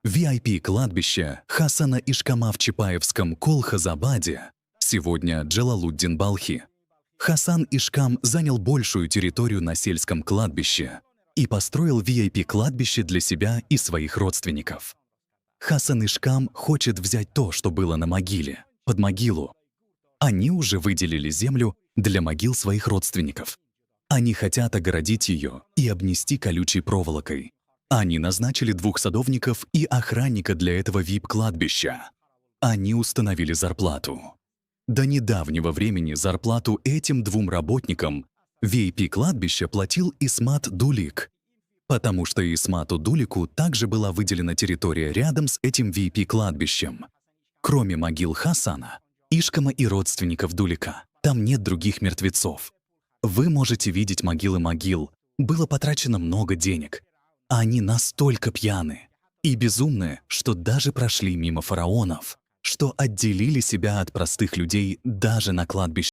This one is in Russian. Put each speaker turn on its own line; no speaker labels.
VIP-кладбище Хасана Ишкама в Чапаевском Колхозабаде, сегодня Джалалуддин Балхи. Хасан Ишкам занял большую территорию на сельском кладбище и построил VIP-кладбище для себя и своих родственников. Хасан Ишкам хочет взять то, что было на могиле, под могилу. Они уже выделили землю для могил своих родственников. Они хотят огородить ее и обнести колючей проволокой. Они назначили 2 садовников и охранника для этого VIP-кладбища. Они установили зарплату. До недавнего времени зарплату этим 2 работникам VIP-кладбища платил Исмат Дулик, потому что Исмату Дулику также была выделена территория рядом с этим VIP-кладбищем. Кроме могил Хасана, Ишкама и родственников Дулика, там нет других мертвецов. Вы можете видеть могилы могил. Было потрачено много денег. А они настолько пьяны и безумны, что даже прошли мимо фараонов, что отделили себя от простых людей даже на кладбище.